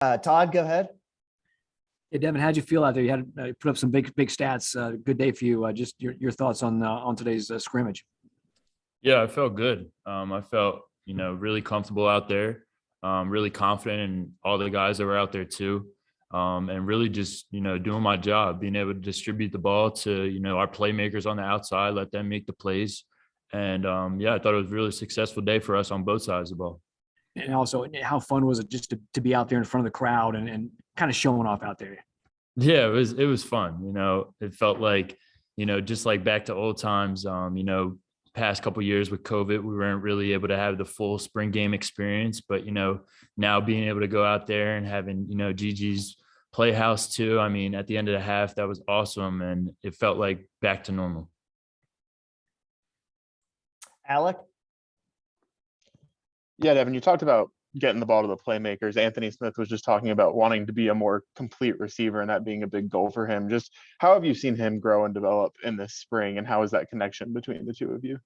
Todd, go ahead. Yeah, Devin, how'd you feel out there? You had put up some big stats. Good day for you. Just your thoughts on today's scrimmage. Yeah, I felt good. I felt, really comfortable out there, really confident in all the guys that were out there too. And really just, doing my job, being able to distribute the ball to, our playmakers on the outside, let them make the plays. And yeah, I thought it was a really successful day for us on both sides of the ball. And also, how fun was it just to be out there in front of the crowd and kind of showing off out there? Yeah, it was fun. It felt like, just like back to old times. Past couple years with COVID, we weren't really able to have the full spring game experience. But now being able to go out there and having Gigi's playhouse too. I mean, at the end of the half, that was awesome, and it felt like back to normal. Alec? Yeah, Devin, you talked about getting the ball to the playmakers. Anthony Smith was just talking about wanting to be a more complete receiver and that being a big goal for him. Just how have you seen him grow and develop in this spring, and how is that connection between the two of you?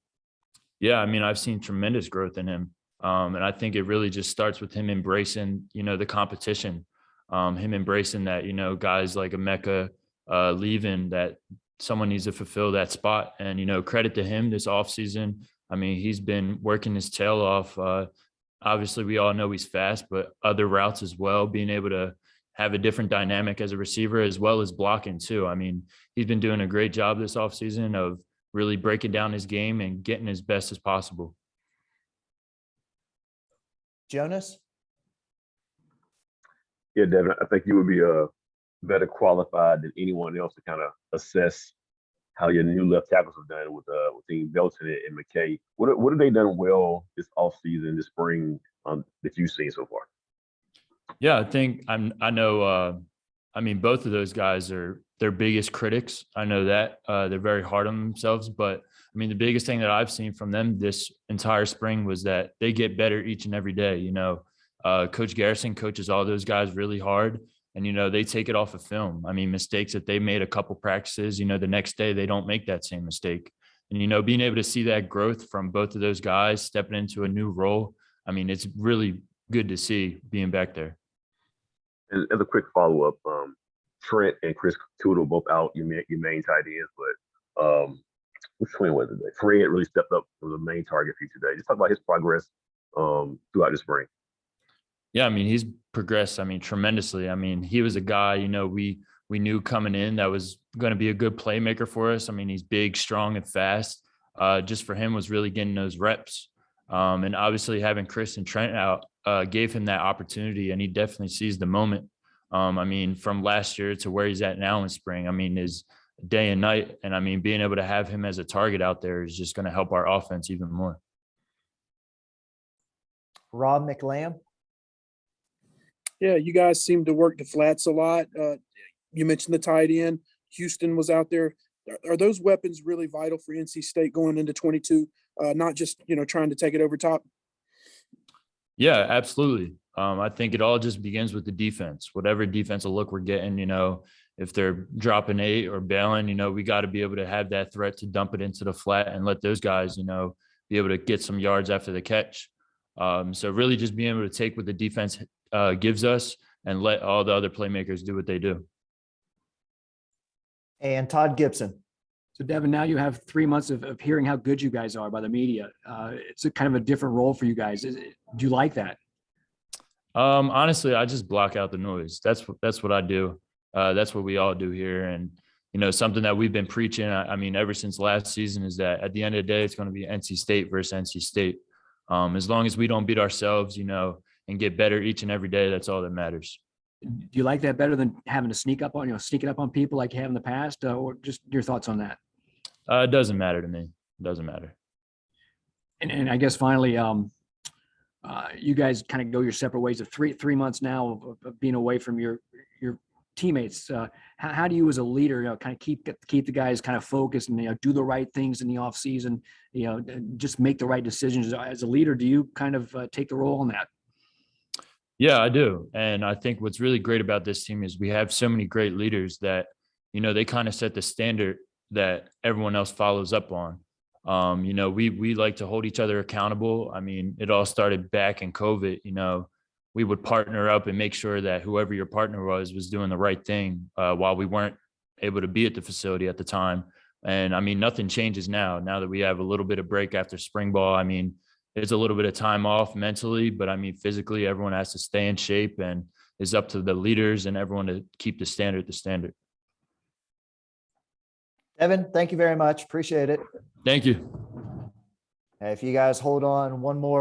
Yeah, I mean, I've seen tremendous growth in him. And I think it really just starts with him embracing, the competition, him embracing that, guys like Emeka leaving, that someone needs to fulfill that spot. And, credit to him this offseason. I mean, he's been working his tail off. Obviously, we all know he's fast, but other routes as well, being able to have a different dynamic as a receiver as well as blocking too. I mean, he's been doing a great job this offseason of really breaking down his game and getting as best as possible. Jonas? Yeah, Devin, I think you would be better qualified than anyone else to kind of assess how your new left tackles have done with Belton and McKay. What have they done well this offseason, this spring, that you've seen so far? Yeah, I think I know. I mean, both of those guys are their biggest critics. I know that they're very hard on themselves, but I mean, the biggest thing that I've seen from them this entire spring was that they get better each and every day. Coach Garrison coaches all those guys really hard, and they take it off of film. I mean, mistakes that they made a couple practices, the next day they don't make that same mistake. And being able to see that growth from both of those guys stepping into a new role, I mean, it's really good to see being back there. And as a quick follow-up, Trent and Chris Tootle both out, your main tight ends, but which one was it today? Fred really stepped up as the main target for you today. Just talk about his progress throughout the spring. Yeah, I mean, he's progressed, tremendously. I mean, he was a guy, we knew coming in that was going to be a good playmaker for us. I mean, he's big, strong, and fast. Just for him was really getting those reps. And obviously having Chris and Trent out gave him that opportunity, and he definitely seized the moment. I mean, from last year to where he's at now in spring, I mean, is day and night. And I mean, being able to have him as a target out there is just going to help our offense even more. Rob McLamb? Yeah, you guys seem to work the flats a lot. You mentioned the tight end. Houston was out there. Are those weapons really vital for NC State going into 22? Not just, trying to take it over top? Yeah, absolutely. I think it all just begins with the defense. Whatever defensive look we're getting, if they're dropping 8 or bailing, we got to be able to have that threat to dump it into the flat and let those guys, be able to get some yards after the catch. So really just being able to take what the defense gives us and let all the other playmakers do what they do. And Todd Gibson? So Devin, now you have 3 months of hearing how good you guys are by the media. It's a kind of a different role for you guys. Do you like that? Honestly, I just block out the noise. That's what I do. That's what we all do here. And, something that we've been preaching, I mean, ever since last season is that at the end of the day, it's going to be NC State versus NC State. As long as we don't beat ourselves, and get better each and every day, that's all that matters. Do you like that better than having to sneak it up on people like you have in the past, or just your thoughts on that? It doesn't matter to me. It doesn't matter. And I guess finally, you guys kind of go your separate ways of three months now of being away from your teammates. How do you, as a leader, kind of keep the guys kind of focused and do the right things in the off season, just make the right decisions? As a leader, do you kind of take the role on that? Yeah, I do. And I think what's really great about this team is we have so many great leaders that, they kind of set the standard that everyone else follows up on. We like to hold each other accountable. I mean, it all started back in COVID, we would partner up and make sure that whoever your partner was doing the right thing while we weren't able to be at the facility at the time. And I mean, nothing changes now that we have a little bit of break after spring ball. I mean, it's a little bit of time off mentally, but I mean, physically, everyone has to stay in shape, and it's up to the leaders and everyone to keep the standard. Devin, thank you very much. Appreciate it. Thank you. If you guys hold on one more